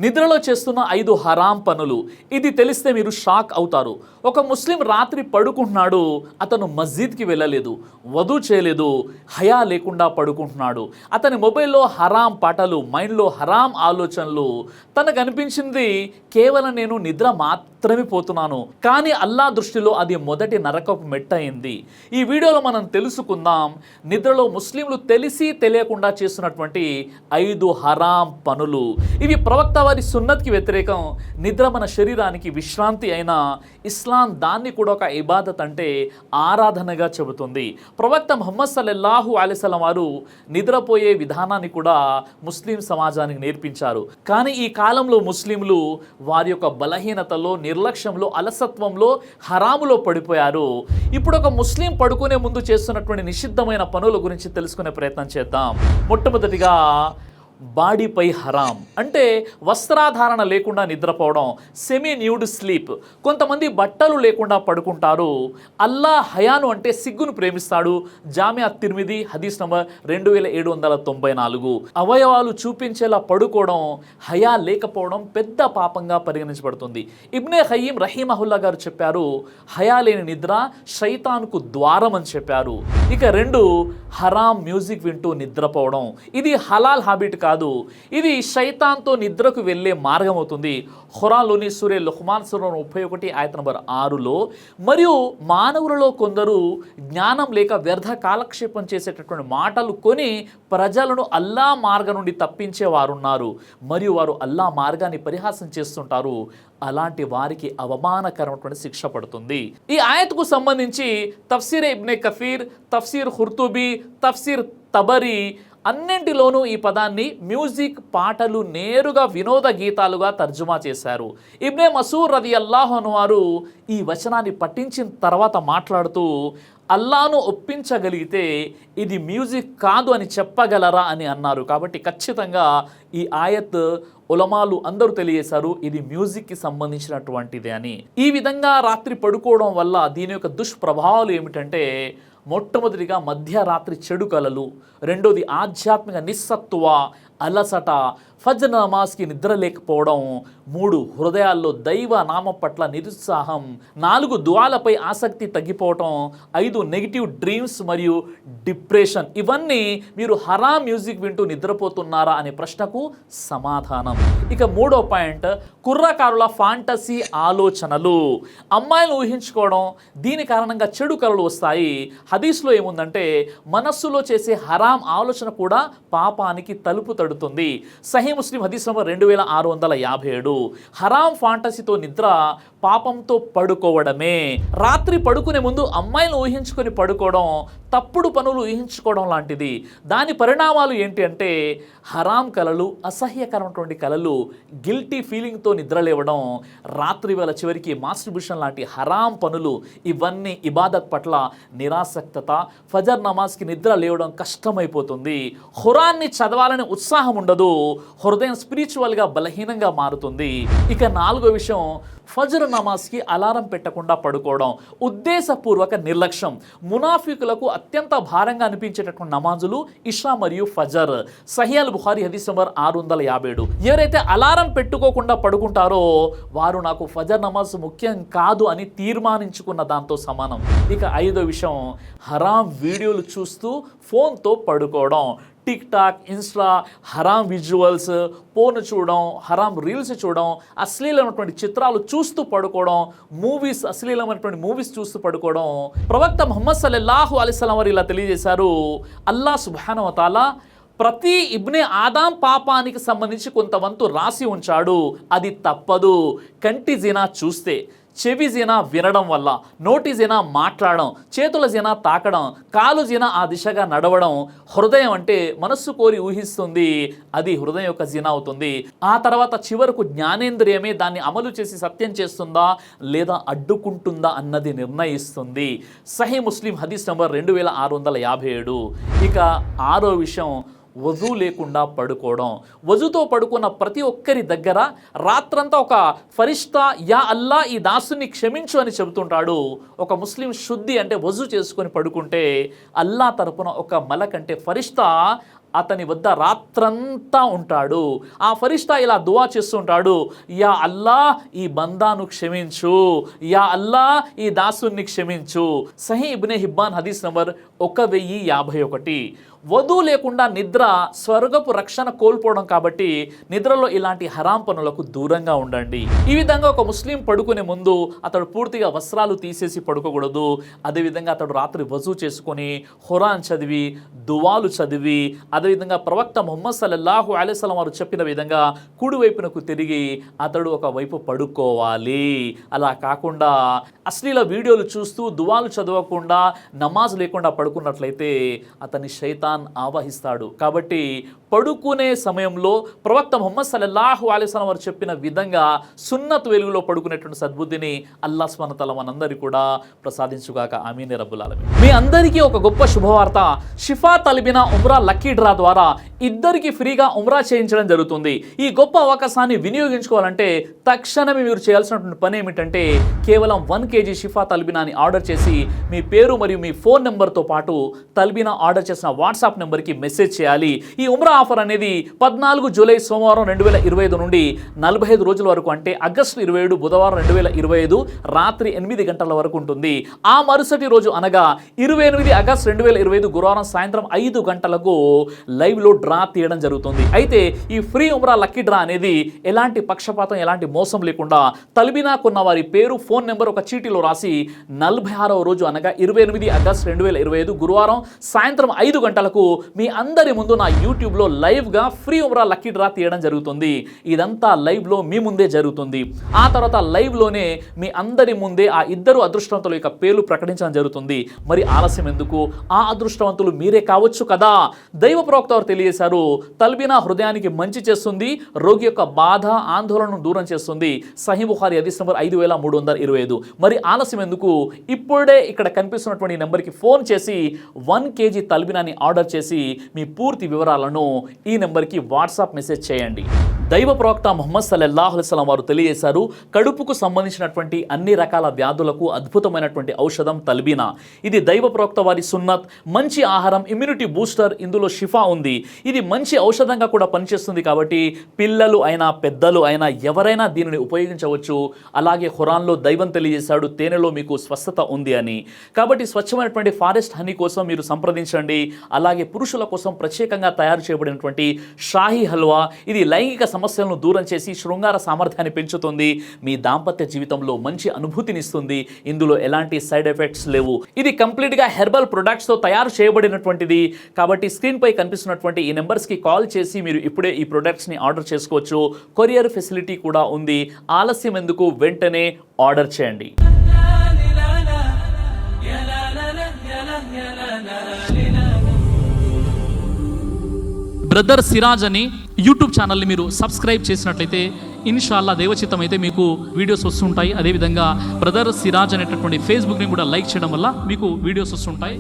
నిద్రలో చేస్తున్న 5 హరాం పనులు. ఇది తెలిస్తే మీరు షాక్ అవుతారు. ఒక ముస్లిం రాత్రి పడుకుంటున్నాడు, అతను మస్జిద్కి వెళ్ళలేదు, వధూ చేయలేదు, హయా లేకుండా పడుకుంటున్నాడు. అతని మొబైల్లో హరాం పాటలు, మైండ్లో హరాం ఆలోచనలు. తనకు అనిపించింది కేవలం నేను నిద్ర మాత్రమే పోతున్నాను, కానీ అల్లా దృష్టిలో అది మొదటి నరకపు మెట్ట అయింది. ఈ వీడియోలో మనం తెలుసుకుందాం నిద్రలో ముస్లింలు తెలిసి తెలియకుండా చేస్తున్నటువంటి 5 హరాం పనులు. ఇవి ప్రవక్త వారి సున్నత్కి వ్యతిరేకం. నిద్ర మన శరీరానికి విశ్రాంతి అయినా ఇస్లాం దాన్ని కూడా ఒక ఇబాదత్ అంటే ఆరాధనగా చెబుతుంది. ప్రవక్త ముహమ్మద్ సల్లల్లాహు అలైహి వసల్లం వారు నిద్రపోయే విధానాన్ని కూడా ముస్లిం సమాజానికి నేర్పించారు. కానీ ఈ కాలంలో ముస్లింలు వారి యొక్క బలహీనతలో, నిర్లక్ష్యంలో, అలసత్వంలో, హరాములో పడిపోయారు. ఇప్పుడు ఒక ముస్లిం పడుకునే ముందు చేస్తున్నటువంటి నిషిద్ధమైన పనుల గురించి తెలుసుకునే ప్రయత్నం చేద్దాం. మొట్టమొదటిగా బాడీపై హరాం అంటే వస్త్రాధారణ లేకుండా నిద్రపోవడం, సెమీ న్యూడ్ స్లీప్. కొంతమంది బట్టలు లేకుండా పడుకుంటారు. అల్లా హయాను అంటే సిగ్గును ప్రేమిస్తాడు. జామియా తిర్మిది హదీస్ నంబర్ 2794. అవయవాలు చూపించేలా పడుకోవడం, హయా లేకపోవడం పెద్ద పాపంగా పరిగణించబడుతుంది. ఇబ్నే ఖయ్యిం రహీమహుల్లా గారు చెప్పారు, హయా లేని నిద్ర శైతాన్కు ద్వారం అని చెప్పారు. ఇక 2, హరాం మ్యూజిక్ వింటూ నిద్రపోవడం. ఇది హలాల్ హ్యాబిట్ కాదు, ఇది శైతాన్తో నిద్రకు వెళ్ళే మార్గం అవుతుంది. ఖురాన్లోని సూరే లుఖ్మాన్ సూరా 31 ఆయత నంబర్ 6లో, మరియు మానవులలో కొందరు జ్ఞానం లేక వ్యర్థ కాలక్షేపం చేసేటటువంటి మాటలు కొని ప్రజలను అల్లా మార్గం నుండి తప్పించే వారున్నారు, మరియు వారు అల్లా మార్గాన్ని పరిహాసం చేస్తుంటారు. అలాంటి వారికి అవమానకరమైనటువంటి శిక్ష పడుతుంది. ఈ ఆయత్కు సంబంధించి తఫ్సీర్ ఇబ్నే కఫీర్, తఫ్సీర్ ఖుర్తుబీ, తఫ్సీర్ తబరీ అన్నింటిలోనూ ఈ పదాన్ని మ్యూజిక్, పాటలు నేరుగా వినోద గీతాలుగా తర్జుమా చేశారు. ఇబ్నే మసూద్ రదియల్లాహు అన్హు వారు ఈ వచనాన్ని పఠించిన తర్వాత మాట్లాడుతూ, అల్లాను ఒప్పించగలిగితే ఇది మ్యూజిక్ కాదు అని చెప్పగలరా అని అన్నారు. కాబట్టి ఖచ్చితంగా ఈ ఆయత్ ఉలమాలు అందరూ తెలియజేశారు ఇది మ్యూజిక్కి సంబంధించినటువంటిది అని. ఈ విధంగా రాత్రి పడుకోవడం వల్ల దీని యొక్క దుష్ప్రభావాలు ఏమిటంటే, మొట్టమొదటిగా మధ్యరాత్రి చెడు కలలు, రెండోది ఆధ్యాత్మిక నిస్సత్తువ, అలసట, ఫజ్ర్ నమాజ్కి నిద్ర లేకపోవడం, 3 హృదయాల్లో దైవ నామం పట్ల నిరుత్సాహం, 4 దుఆలపై ఆసక్తి తగ్గిపోవటం, 5 నెగిటివ్ డ్రీమ్స్ మరియు డిప్రెషన్. ఇవన్నీ మీరు హరాం మ్యూజిక్ వింటూ నిద్రపోతున్నారా అనే ప్రశ్నకు సమాధానం. ఇక 3వ పాయింట్, కుర్రకారుల ఫాంటసీ ఆలోచనలు. అమ్మాయిలను ఊహించుకోవడం, దీని కారణంగా చెడు కలలు వస్తాయి. హదీస్లో ఏముందంటే, మనస్సులో చేసే హరాం ఆలోచన కూడా పాపానికి తలుపు తడుతుంది. సహీ ముస్లిం హదీస్ నంబర్ 2657. హరాం ఫాంటసీతో నిద్ర పాపంతో పడుకోవడమే. రాత్రి పడుకునే ముందు అమ్మాయిలను ఊహించుకొని పడుకోవడం తప్పుడు పనులు ఊహించుకోవడం లాంటిది. దాని పరిణామాలు ఏంటి అంటే, హరాం కలలు, అసహ్యకరమైనటువంటి కలలు, గిల్టీ ఫీలింగ్తో నిద్రలేవడం, రాత్రి వేళ చివరికి మాస్టర్బేషన్ లాంటి హరాం పనులు, ఇవన్నీ ఇబాదత్ పట్ల నిరాసక్తత, ఫజర్ నమాజ్కి నిద్ర లేవడం కష్టమైపోతుంది. ఖురాన్ని చదవాలని ఉత్సాహం ఉండదు, హృదయం స్పిరిచువల్గా బలహీనంగా మారుతుంది. ఇక 4వ విషయం, ఫజర్ నమాజ్కి అలారం పెట్టకుండా పడుకోవడం, ఉద్దేశపూర్వక నిర్లక్ష్యం. మునాఫికులకు అత్యంత భారంగా అనిపించేటటువంటి నమాజులు ఇషా మరియు ఫజర్. సహీ అల్ బుఖారీ హదీస్ నంబర్ 657. ఎవరైతే అలారం పెట్టుకోకుండా పడుకుంటారో వారు నాకు ఫజర్ నమాజ్ ముఖ్యం కాదు అని తీర్మానించుకున్న దాంతో సమానం. ఇక 5వ విషయం, హరాం వీడియోలు చూస్తూ ఫోన్తో పడుకోవడం. టిక్ టాక్, ఇన్స్టా, హరాం విజువల్స్, పోన్ చూడడం, హరాం రీల్స్ చూడడం, అశ్లీలమైనటువంటి చిత్రాలు చూస్తూ పడుకోవడం, మూవీస్, అశ్లీలమైనటువంటి మూవీస్ చూస్తూ పడుకోవడం. ప్రవక్త ముహమ్మద్ సల్లల్లాహు అలైహి వసల్లం వారు ఇలా తెలియజేశారు, అల్లా సుబ్హానహు వ తఆలా ప్రతి ఇబ్నే ఆదాం పాపానికి సంబంధించి కొంత వంతు రాసి ఉంచాడు. అది తప్పదు. కంటి జినా చూస్తే, చెవి జినా వినడం వల్ల, నోటి జినా మాట్లాడడం, చేతుల జినా తాకడం, కాలు జినా ఆ దిశగా నడవడం, హృదయం అంటే మనస్సు కోరి ఊహిస్తుంది, అది హృదయం యొక్క జినా అవుతుంది. ఆ తర్వాత చివరకు జ్ఞానేంద్రియమే దాన్ని అమలు చేసి సత్యం చేస్తుందా లేదా అడ్డుకుంటుందా అన్నది నిర్ణయిస్తుంది. సహీ ముస్లిం హదీస్ నంబర్ 2657. ఇక 6వ విషయం, వజూ లేకుండా పడుకోవడం. వజుతో పడుకున్న ప్రతి ఒక్కరి దగ్గర రాత్రంతా ఒక ఫరిష్తా, యా అల్లా ఈ దాసుని క్షమించు అని చెబుతుంటాడు. ఒక ముస్లిం శుద్ధి అంటే వజు చేసుకొని పడుకుంటే అల్లా తరపున ఒక మలక్ అంటే ఫరిష్తా అతని వద్ద రాత్రంతా ఉంటాడు. ఆ ఫరిష్తా ఇలా దువా చేస్తుంటాడు, యా అల్లా ఈ బందాను క్షమించు, యా అల్లా ఈ దాసుని క్షమించు. సహీ ఇబ్నే హిబ్బాన్ హదీస్ నంబర్ 1051. వధువు లేకుండా నిద్ర స్వర్గపు రక్షణ కోల్పోవడం కాబట్టి నిద్రలో ఇలాంటి హరాం పనులకు దూరంగా ఉండండి. ఈ విధంగా ఒక ముస్లిం పడుకునే ముందు అతడు పూర్తిగా వస్త్రాలు తీసేసి పడుకోకూడదు. అదేవిధంగా అతడు రాత్రి వజూ చేసుకొని ఖురాన్ చదివి దువాలు చదివి అదేవిధంగా ప్రవక్త ముహమ్మద్ సల్లల్లాహు అలైహి వసల్లం వారు చెప్పిన విధంగా కుడివైపునకు తిరిగి అతడు ఒకవైపు పడుకోవాలి. అలా కాకుండా అశ్లీల వీడియోలు చూస్తూ దువాలు చదవకుండా నమాజ్ లేకుండా పడుకున్నట్లయితే అతని శైతాన్ ఆవహిస్తాడు. కాబట్టి పడుకునే సమయంలో ప్రవక్త ముహమ్మద్ సల్లల్లాహు అలైహి వసల్లం వారు చెప్పిన విధంగా సున్నత్ వెలుగులో పడుకునేటువంటి సద్బుద్ధిని అల్లాహ్ సుబ్హానహు వ తఆలా మనందరికీ కూడా ప్రసాదించుగాక. ఆమీన్ రబ్బుల్ ఆలమీన్. మీ అందరికీ ఒక గొప్ప శుభవార్త. షిఫా తల్బినా ఉమ్రా లక్కీ డ్రా ద్వారా ఇద్దరికి ఫ్రీగా ఉమ్రా చేయించడం జరుగుతుంది. ఈ గొప్ప అవకాశాన్ని వినియోగించుకోవాలంటే తక్షణమే మీరు చేయాల్సినటువంటి పని ఏమిటంటే కేవలం 1 kg షిఫా తల్బినాని ఆర్డర్ చేసి మీ పేరు మరియు మీ ఫోన్ నెంబర్తో పాటు తల్బినా ఆర్డర్ చేసిన వాట్సాప్ నెంబర్కి మెసేజ్ చేయాలి. ఈ ఉమ్రా ఆఫర్ అనేది 14 జూలై సోమవారం 2025 నుండి 45 రోజుల వరకు, అంటే ఆగస్టు 27 బుధవారం 2025 రాత్రి 8 గంటల వరకు ఉంటుంది. ఆ మరుసటి రోజు అనగా 28 ఆగస్టు 2025 గురువారం సాయంత్రం 5 గంటలకు లైవ్లో డ్రా తీయడం జరుగుతుంది. అయితే ఈ ఫ్రీ ఉమ్రా లక్కీ డ్రా అనేది ఎలాంటి పక్షపాతం ఎలాంటి మోసం లేకుండా తల్బినా కొన్న వారి పేరు ఫోన్ నెంబర్ ఒక చీటీలో రాసి 46వ రోజు అనగా 28 ఆగస్టు 2025 గురువారం సాయంత్రం 5 గంటలకు మీ అందరి ముందు నా యూట్యూబ్లో లైవ్గా ఫ్రీ ఉమ్రా లక్కీ డ్రా తీయడం జరుగుతుంది. ఇదంతా లైవ్లో మీ ముందే జరుగుతుంది. ఆ తర్వాత లైవ్లోనే మీ అందరి ముందే ఆ ఇద్దరు అదృష్టవంతుల యొక్క పేర్లు ప్రకటించడం జరుగుతుంది. మరి ఆలస్యం ఎందుకు? ఆ అదృష్టవంతులు మీరే కావచ్చు కదా. దైవ ప్రవక్త వారు తెలియజేశారు, తల్బినా హృదయానికి మంచి చేస్తుంది, రోగి యొక్క బాధ ఆందోళనను దూరం చేస్తుంది. సహీ బుఖారీ హదీస్ నంబర్ 5325. మరి ఆలస్యం ఎందుకు? ఇప్పుడే ఇక్కడ కనిపిస్తున్నటువంటి నెంబర్కి ఫోన్ చేసి 1 kg తల్బినాని ఆర్డర్ చేసి మీ పూర్తి వివరాలను ఈ నెంబర్కి వాట్సాప్ మెసేజ్ చేయండి. దైవ ప్రవక్త ముహమ్మద్ సల్లల్లాహు అలైహి వసల్లం వారు తెలియజేశారు, కడుపుకు సంబంధించినటువంటి అన్ని రకాల వ్యాధులకు అద్భుతమైనటువంటి ఔషధం తల్బినా. ఇది దైవ ప్రవక్త వారి సున్నత్, మంచి ఆహారం, ఇమ్యూనిటీ బూస్టర్, ఇందులో షిఫా ఉంది. ఇది మంచి ఔషధంగా కూడా పనిచేస్తుంది. కాబట్టి పిల్లలు అయినా పెద్దలు అయినా ఎవరైనా దీనిని ఉపయోగించవచ్చు. అలాగే ఖురాన్లో దైవం తెలియజేశాడు, తేనెలో మీకు స్వస్థత ఉంది అని. కాబట్టి స్వచ్ఛమైనటువంటి ఫారెస్ట్ హనీ కోసం మీరు సంప్రదించండి. అలాగే పురుషుల కోసం ప్రత్యేకంగా తయారు చేయబడినటువంటి షాహీ హల్వా, ఇది లైంగిక సమస్యలను దూరం చేసి శృంగార సామర్థ్యాన్ని పెంచుతుంది, మీ దాంపత్య జీవితంలో మంచి అనుభూతినిస్తుంది. ఇందులో ఎలాంటి సైడ్ ఎఫెక్ట్స్ లేవు. ఇది కంప్లీట్గా హెర్బల్ ప్రొడక్ట్స్తో తయారు చేయబడినటువంటిది. కాబట్టి స్క్రీన్పై కనిపిస్తున్నటువంటి ఈ నెంబర్స్కి కాల్ చేసి మీరు ఇప్పుడే ఈ ప్రొడక్ట్స్ని ఆర్డర్ చేసుకోవచ్చు. కొరియర్ ఫెసిలిటీ కూడా ఉంది. ఆలస్యం ఎందుకు? వెంటనే ఆర్డర్ చేయండి. బ్రదర్ సిరాజ్ అని యూట్యూబ్ ఛానల్ని మీరు సబ్స్క్రైబ్ చేసినట్లయితే ఇన్షాల్లా దేవచిత్తం అయితే మీకు వీడియోస్ వస్తుంటాయి. అదేవిధంగా బ్రదర్ సిరాజ్ అనేటటువంటి ఫేస్బుక్ని కూడా లైక్ చేయడం వల్ల మీకు వీడియోస్ వస్తుంటాయి.